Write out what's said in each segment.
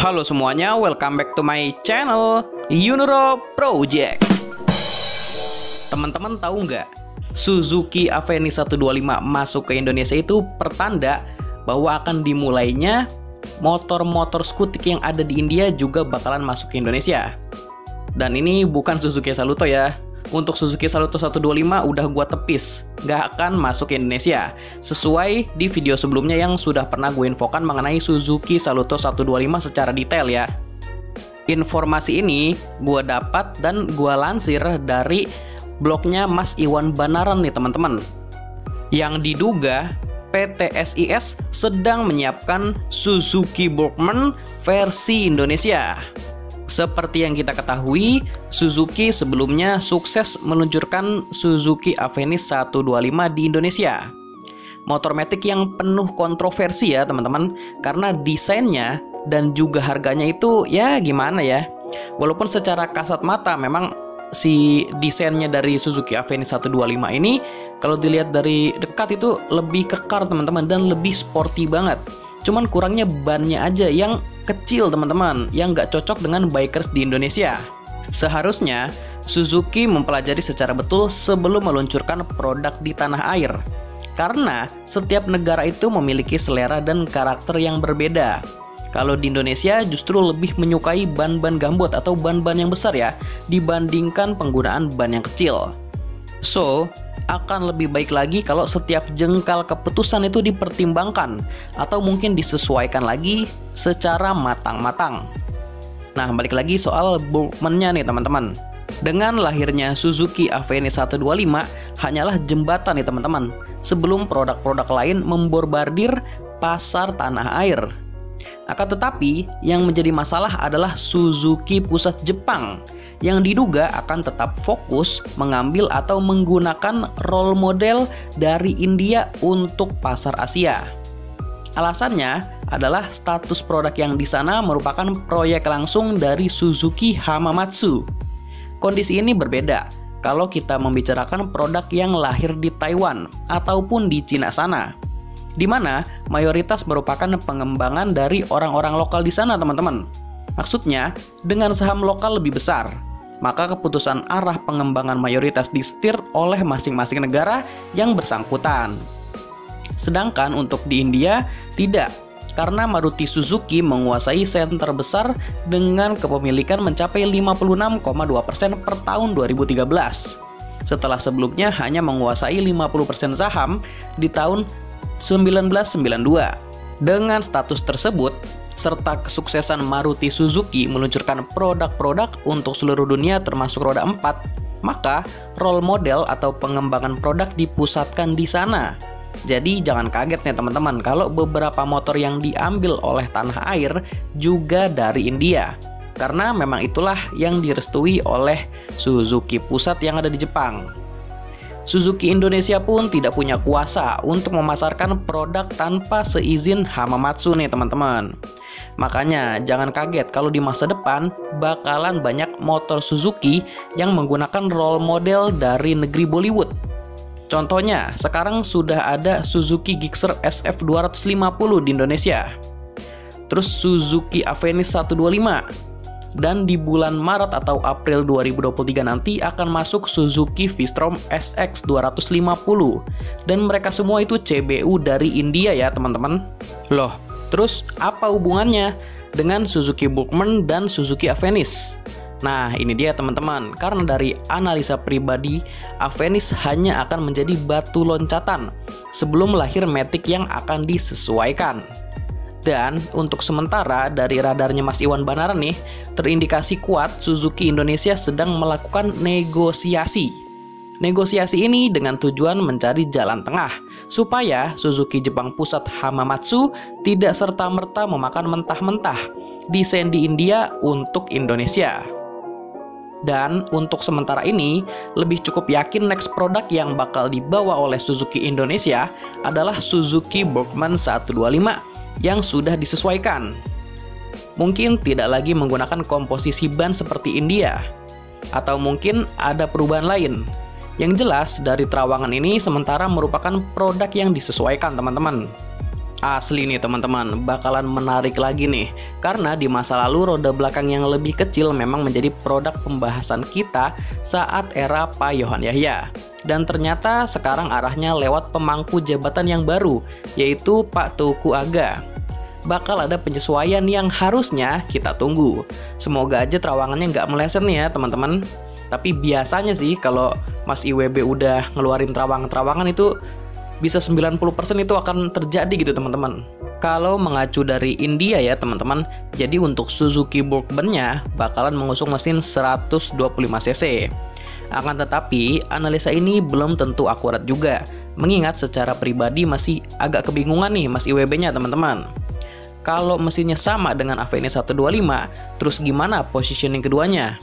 Halo semuanya, welcome back to my channel Yunuro Project. Teman-teman tahu nggak, Suzuki Aveni 125 masuk ke Indonesia itu pertanda bahwa akan dimulainya motor-motor skutik yang ada di India juga bakalan masuk ke Indonesia. Dan ini bukan Suzuki Saluto ya. Untuk Suzuki Saluto 125 udah gua tepis, nggak akan masuk ke Indonesia. Sesuai di video sebelumnya yang sudah pernah gue infokan mengenai Suzuki Saluto 125 secara detail ya. Informasi ini gua dapat dan gua lansir dari blognya Mas Iwan Banaran nih teman-teman. Yang diduga PT SIS sedang menyiapkan Suzuki Burgman versi Indonesia. Seperti yang kita ketahui, Suzuki sebelumnya sukses meluncurkan Suzuki Aveni 125 di Indonesia. Motor matic yang penuh kontroversi ya teman-teman, karena desainnya dan juga harganya itu ya gimana ya. Walaupun secara kasat mata memang si desainnya dari Suzuki Aveni 125 ini kalau dilihat dari dekat itu lebih kekar teman-teman dan lebih sporty banget. Cuman kurangnya bannya aja yang kecil teman-teman, yang nggak cocok dengan bikers di Indonesia. Seharusnya Suzuki mempelajari secara betul sebelum meluncurkan produk di tanah air, karena setiap negara itu memiliki selera dan karakter yang berbeda. Kalau di Indonesia justru lebih menyukai ban-ban gambot atau ban-ban yang besar ya, dibandingkan penggunaan ban yang kecil. So, akan lebih baik lagi kalau setiap jengkal keputusan itu dipertimbangkan atau mungkin disesuaikan lagi secara matang-matang. Nah, balik lagi soal Burgman-nya nih teman-teman. Dengan lahirnya Suzuki Aveni 125 hanyalah jembatan nih teman-teman, sebelum produk-produk lain memborbardir pasar tanah air. Akan tetapi, yang menjadi masalah adalah Suzuki pusat Jepang yang diduga akan tetap fokus mengambil atau menggunakan role model dari India untuk pasar Asia. Alasannya adalah status produk yang di sana merupakan proyek langsung dari Suzuki Hamamatsu. Kondisi ini berbeda kalau kita membicarakan produk yang lahir di Taiwan ataupun di Cina sana, di mana mayoritas merupakan pengembangan dari orang-orang lokal di sana teman-teman. Maksudnya, dengan saham lokal lebih besar, maka keputusan arah pengembangan mayoritas disetir oleh masing-masing negara yang bersangkutan. Sedangkan untuk di India, tidak, karena Maruti Suzuki menguasai center besar dengan kepemilikan mencapai 56,2% per tahun 2013. Setelah sebelumnya hanya menguasai 50% saham di tahun 1992. Dengan status tersebut, serta kesuksesan Maruti Suzuki meluncurkan produk-produk untuk seluruh dunia termasuk roda 4, maka role model atau pengembangan produk dipusatkan di sana. Jadi jangan kaget nih teman-teman kalau beberapa motor yang diambil oleh tanah air juga dari India, karena memang itulah yang direstui oleh Suzuki pusat yang ada di Jepang. Suzuki Indonesia pun tidak punya kuasa untuk memasarkan produk tanpa seizin Hamamatsu nih teman-teman. Makanya jangan kaget kalau di masa depan bakalan banyak motor Suzuki yang menggunakan role model dari negeri Bollywood. Contohnya, sekarang sudah ada Suzuki Gixxer SF250 di Indonesia. Terus Suzuki Aveni 125. Dan di bulan Maret atau April 2023 nanti akan masuk Suzuki V-Strom SX250. Dan mereka semua itu CBU dari India ya teman-teman. Loh, terus apa hubungannya dengan Suzuki Burgman dan Suzuki Avenis? Nah ini dia teman-teman, karena dari analisa pribadi, Avenis hanya akan menjadi batu loncatan sebelum lahir matic yang akan disesuaikan. Dan untuk sementara dari radarnya Mas Iwan Banaran nih, terindikasi kuat Suzuki Indonesia sedang melakukan negosiasi. Negosiasi ini dengan tujuan mencari jalan tengah, supaya Suzuki Jepang pusat Hamamatsu tidak serta-merta memakan mentah-mentah desain di India untuk Indonesia. Dan untuk sementara ini, lebih cukup yakin next produk yang bakal dibawa oleh Suzuki Indonesia adalah Suzuki Burgman 125 yang sudah disesuaikan. Mungkin tidak lagi menggunakan komposisi ban seperti India, atau mungkin ada perubahan lain. Yang jelas dari terawangan ini sementara merupakan produk yang disesuaikan teman-teman. Asli nih teman-teman, bakalan menarik lagi nih. Karena di masa lalu roda belakang yang lebih kecil memang menjadi produk pembahasan kita saat era Pak Yohan Yahya. Dan ternyata sekarang arahnya lewat pemangku jabatan yang baru, yaitu Pak Teuku Aga. Bakal ada penyesuaian yang harusnya kita tunggu. Semoga aja terawangannya nggak meleset nih ya teman-teman. Tapi biasanya sih kalau Mas IWB udah ngeluarin terawangan-terawangan itu bisa 90% itu akan terjadi gitu teman-teman. Kalau mengacu dari India ya teman-teman, jadi untuk Suzuki Burgman-nya bakalan mengusung mesin 125cc. Akan tetapi, analisa ini belum tentu akurat juga, mengingat secara pribadi masih agak kebingungan nih Mas IWB-nya teman-teman. Kalau mesinnya sama dengan Aveni 125, terus gimana positioning keduanya?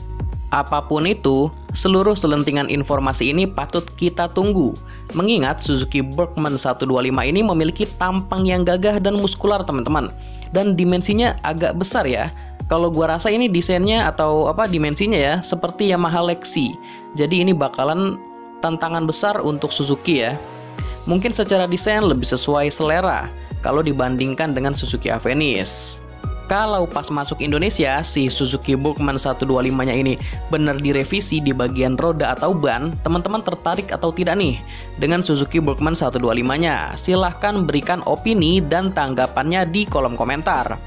Apapun itu, seluruh selentingan informasi ini patut kita tunggu. Mengingat Suzuki Burgman 125 ini memiliki tampang yang gagah dan muskular teman-teman. Dan dimensinya agak besar ya. Kalau gua rasa ini desainnya atau dimensinya ya seperti Yamaha Lexi. Jadi ini bakalan tantangan besar untuk Suzuki ya. Mungkin secara desain lebih sesuai selera kalau dibandingkan dengan Suzuki Avenis. Kalau pas masuk Indonesia, si Suzuki Burgman 125-nya ini benar direvisi di bagian roda atau ban, teman-teman tertarik atau tidak nih dengan Suzuki Burgman 125-nya? Silahkan berikan opini dan tanggapannya di kolom komentar.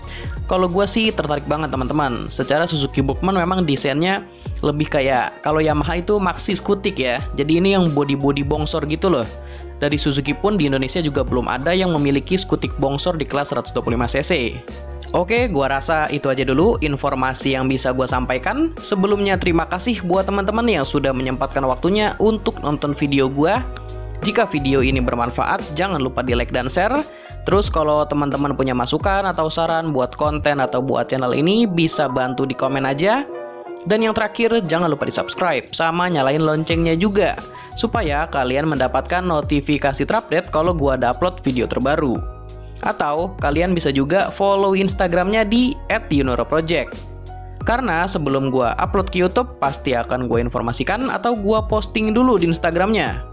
Kalau gue sih tertarik banget teman-teman. Secara Suzuki Burgman memang desainnya lebih kayak, kalau Yamaha itu maxi skutik ya. Jadi ini yang body-body bongsor gitu loh. Dari Suzuki pun di Indonesia juga belum ada yang memiliki skutik bongsor di kelas 125cc. Oke, gua rasa itu aja dulu informasi yang bisa gua sampaikan. Sebelumnya terima kasih buat teman-teman yang sudah menyempatkan waktunya untuk nonton video gua. Jika video ini bermanfaat, jangan lupa di like dan share. Terus kalau teman-teman punya masukan atau saran buat konten atau buat channel ini, bisa bantu di komen aja. Dan yang terakhir, jangan lupa di subscribe sama nyalain loncengnya juga, supaya kalian mendapatkan notifikasi terupdate kalau gua ada upload video terbaru. Atau kalian bisa juga follow Instagramnya di @yunoroproject. Karena sebelum gua upload ke YouTube pasti akan gue informasikan atau gua posting dulu di Instagramnya.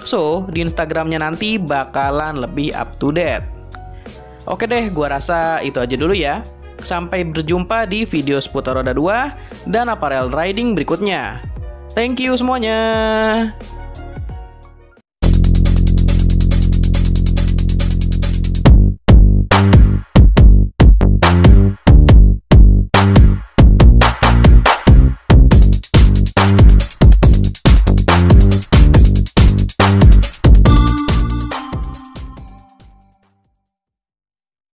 So, di Instagramnya nanti bakalan lebih up to date. Oke deh, gua rasa itu aja dulu ya. Sampai berjumpa di video seputar roda 2 dan apparel riding berikutnya. Thank you semuanya.